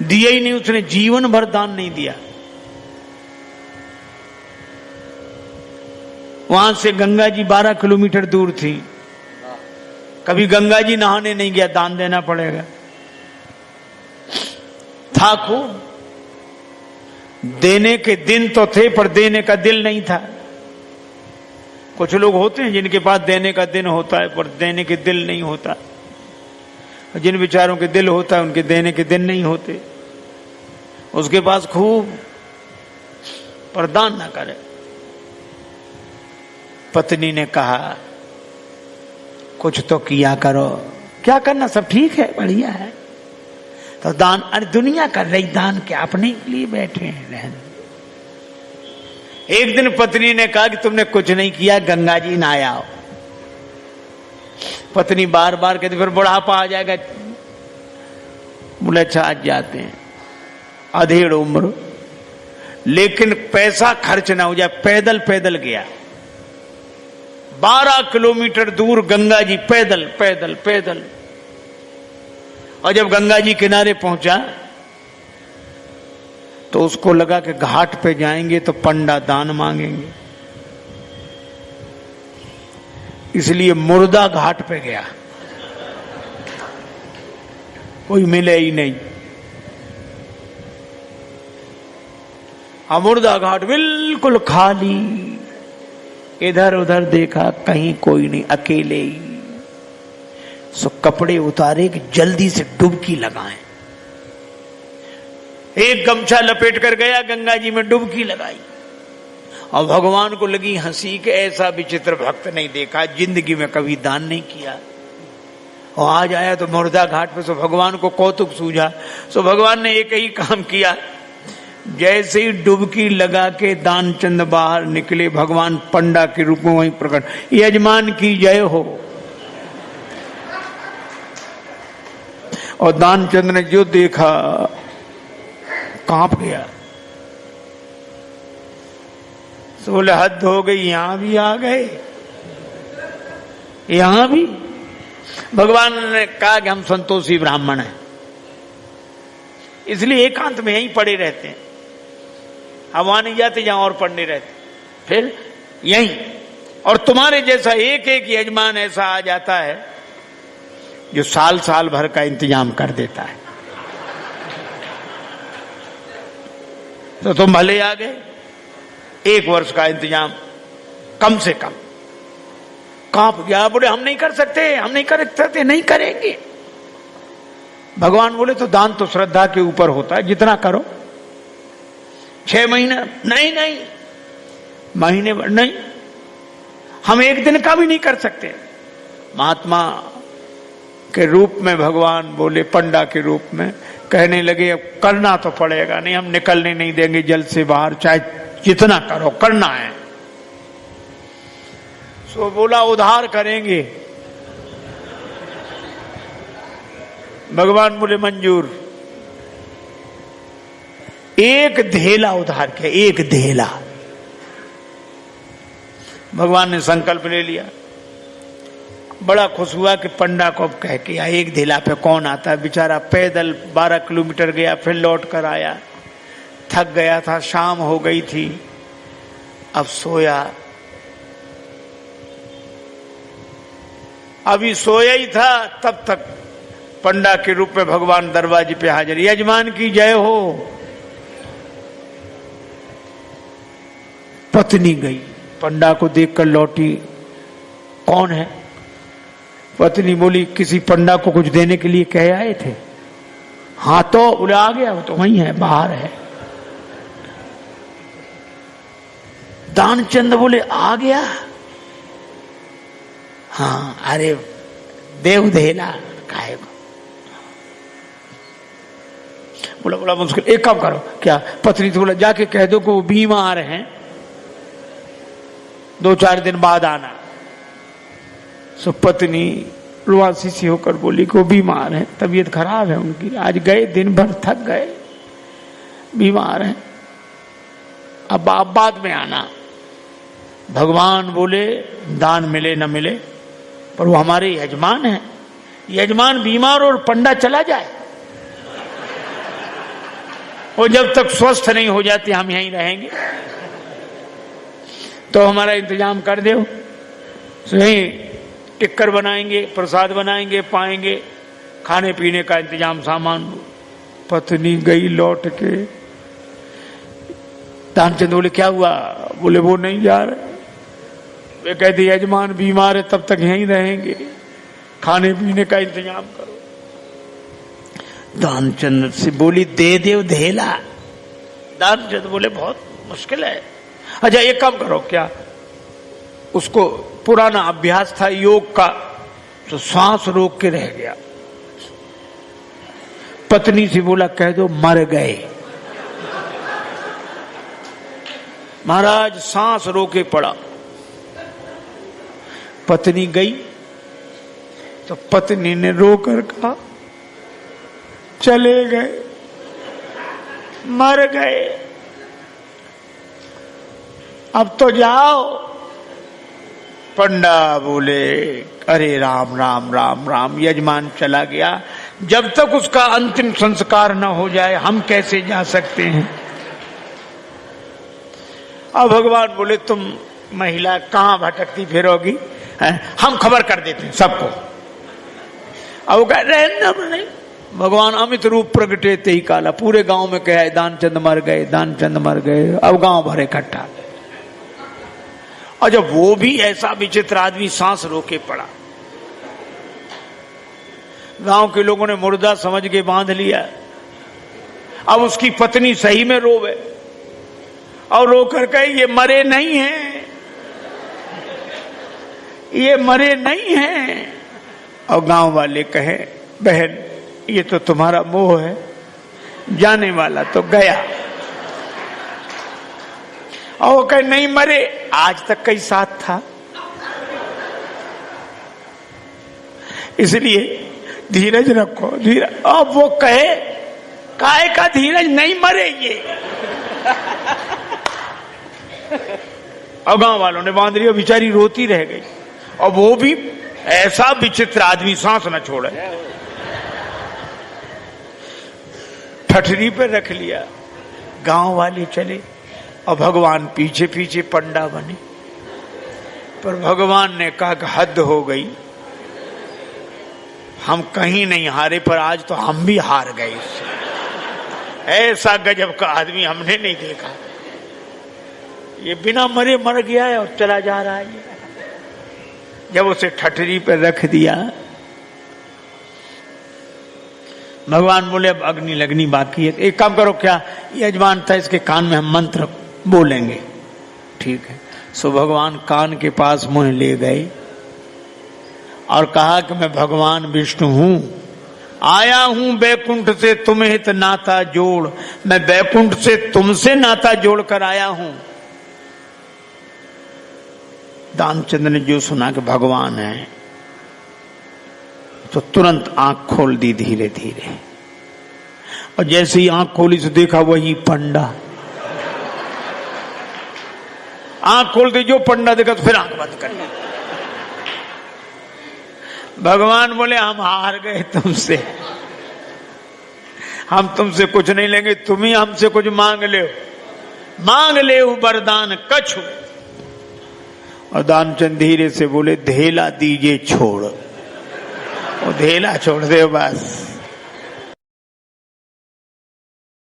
दिया ही नहीं, उसने जीवन भर दान नहीं दिया। वहां से गंगा जी 12 किलोमीटर दूर थी, कभी गंगा जी नहाने नहीं गया, दान देना पड़ेगा। था खूब, देने के दिन तो थे पर देने का दिल नहीं था। कुछ लोग होते हैं जिनके पास देने का दिन होता है पर देने के दिल नहीं होता, जिन बेचारों के दिल होता है उनके देने के दिन नहीं होते। उसके पास खूब पर दान ना करे। पत्नी ने कहा कुछ तो किया करो। क्या करना, सब ठीक है, बढ़िया है। तो दान, अरे दुनिया कर रही दान, क्या अपने लिए बैठे हैं रहने। एक दिन पत्नी ने कहा कि तुमने कुछ नहीं किया, गंगा जी नहाए आओ। पत्नी बार बार कहती फिर बुढ़ापा आ जाएगा। बोले अच्छा आज जाते हैं, अधेड़ उम्र, लेकिन पैसा खर्च ना हो जाए। पैदल पैदल गया 12 किलोमीटर दूर गंगा जी, पैदल पैदल पैदल। और जब गंगा जी किनारे पहुंचा तो उसको लगा कि घाट पे जाएंगे तो पंडा दान मांगेंगे, इसलिए मुर्दा घाट पे गया। कोई मिले ही नहीं। मुर्दा घाट बिल्कुल खाली, इधर उधर देखा कहीं कोई नहीं, अकेले ही। सो कपड़े उतारे कि जल्दी से डुबकी लगाएं। एक गमछा लपेट कर गया गंगा जी में, डुबकी लगाई। और भगवान को लगी हंसी कि ऐसा विचित्र भक्त नहीं देखा, जिंदगी में कभी दान नहीं किया। और आज आया तो मुर्दा घाट पे, सो भगवान को कौतुक सूझा। सो भगवान ने एक ही काम किया, जैसे ही डुबकी लगा के दानचंद बाहर निकले, भगवान पंडा के रूप में वहीं प्रकट, यजमान की जय हो। और दानचंद ने जो देखा कांप गया। तो बोले हद हो गई, यहां भी आ गए, यहां भी। भगवान ने कहा कि हम संतोषी ब्राह्मण हैं, इसलिए एकांत में यहीं पड़े रहते हैं, हम वहां नहीं जाते जहां और पढ़ने रहते, फिर यहीं। और तुम्हारे जैसा एक एक यजमान ऐसा आ जाता है जो साल साल भर का इंतजाम कर देता है। तो तुम भले आ गए, 1 वर्ष का इंतजाम कम से कम। कांप गया, बोले हम नहीं कर सकते, हम नहीं कर सकते, नहीं करेंगे। भगवान बोले तो दान तो श्रद्धा के ऊपर होता है, जितना करो। 6 महीने नहीं, नहीं महीने भर नहीं, हम 1 दिन का भी नहीं कर सकते। महात्मा के रूप में भगवान बोले, पंडा के रूप में कहने लगे अब करना तो पड़ेगा, नहीं हम निकलने नहीं देंगे जल से बाहर, चाहे जितना करो करना है। सो बोला उधार करेंगे। भगवान बोले मंजूर। 1 धेला उधार किया, 1 धेला। भगवान ने संकल्प ले लिया। बड़ा खुश हुआ कि पंडा को अब कह के 1 धेला पे कौन आता है। बेचारा पैदल 12 किलोमीटर गया, फिर लौट कर आया, थक गया था, शाम हो गई थी, अब सोया। अभी सोया ही था तब तक पंडा के रूप में भगवान दरवाजे पे हाजिर, यजमान की जय हो। पत्नी गई, पंडा को देखकर लौटी, कौन है? पत्नी बोली किसी पंडा को कुछ देने के लिए कह आए थे। हाँ तो बोले आ गया, वो तो वहीं है, बाहर है। दानचंद बोले आ गया? हाँ, अरे देव धेला काहे को? बोला बोला मुश्किल, एक काम करो। क्या? पत्नी तो बोला जाके कह दो कि वो बीमार हैं, 2-4 दिन बाद आना। सो पत्नी रुआसी सी होकर बोली कि वो बीमार है, तबीयत खराब है उनकी, आज गए दिन भर थक गए, बीमार हैं, अब आप बाद में आना। भगवान बोले दान मिले न मिले पर वो हमारे यजमान हैं, यजमान बीमार और पंडा चला जाए और जब तक स्वस्थ नहीं हो जाती हम यहीं रहेंगे, तो हमारा इंतजाम कर दो। यहीं टिक्कर बनाएंगे, प्रसाद बनाएंगे, पाएंगे, खाने पीने का इंतजाम, सामान। पत्नी गई लौट के। दानचंद बोले क्या हुआ? बोले वो नहीं जा रहे। वे कहते यजमान बीमार है, तब तक यहीं रहेंगे, खाने पीने का इंतजाम करो। दानचंद से बोली दे दे धेला। दानचंद बोले बहुत मुश्किल है। अच्छा एक काम करो, क्या उसको पुराना अभ्यास था योग का, तो सांस रोक के रह गया। पत्नी से बोला कह दो मर गए। महाराज सांस रोके पड़ा। पत्नी गई तो पत्नी ने रोकर कहा चले गए, मर गए, अब तो जाओ। पंडा बोले अरे राम राम राम राम, यजमान चला गया, जब तक उसका अंतिम संस्कार न हो जाए हम कैसे जा सकते हैं। अब भगवान बोले तुम महिला कहां भटकती फिरोगी, हम खबर कर देते हैं सबको। अब वो कह रहे नहीं, भगवान अमित रूप प्रगटे ते ही काला, पूरे गांव में कहा दानचंद मर गए, दानचंद मर गए। अब गांव भर इकट्ठा। और जब वो भी ऐसा विचित्र आदमी सांस रोके पड़ा, गांव के लोगों ने मुर्दा समझ के बांध लिया। अब उसकी पत्नी सही में रोवे और रोकर कहे ये मरे नहीं हैं, ये मरे नहीं हैं। और गांव वाले कहे बहन ये तो तुम्हारा मोह है, जाने वाला तो गया। और वो कहे नहीं मरे, आज तक कई साथ था, इसलिए धीरज रखो, धीरज। अब वो कहे काहे का धीरज, नहीं मरे ये। और गांव वालों ने बांध लिया, बेचारी रोती रह गई। और वो भी ऐसा विचित्र आदमी, सांस न छोड़े, ठठरी पे रख लिया। गांव वाले चले और भगवान पीछे पीछे पंडा बने। पर भगवान ने कहा कि हद हो गई, हम कहीं नहीं हारे, पर आज तो हम भी हार गए इससे। ऐसा गजब का आदमी हमने नहीं देखा। ये बिना मरे मर गया है और चला जा रहा है। जब उसे ठठरी पे रख दिया, भगवान बोले अब अग्नि लगनी बाकी है। एक काम करो, क्या यजमान था इसके कान में हम मंत्र बोलेंगे, ठीक है। सो भगवान कान के पास मुंह ले गए और कहा कि मैं भगवान विष्णु हूं, आया हूं बैकुंठ से तुम्हें हित नाता जोड़, मैं बैकुंठ से तुमसे नाता जोड़ कर आया हूं। दानचंद ने जो सुना कि भगवान है, तो तुरंत आंख खोल दी धीरे धीरे। और जैसे ही आंख खोली तो देखा वही पंडा। आंख खोलते जो पंडा देखा तो फिर आंख बंद कर ली। भगवान बोले हम हार गए तुमसे, हम तुमसे कुछ नहीं लेंगे, तुम ही हमसे कुछ मांग ले, मांग ले वरदान कछु। और दानचंद धीरे से बोले धेला दीजिए छोड़। वो धेला छोड़ दे बस।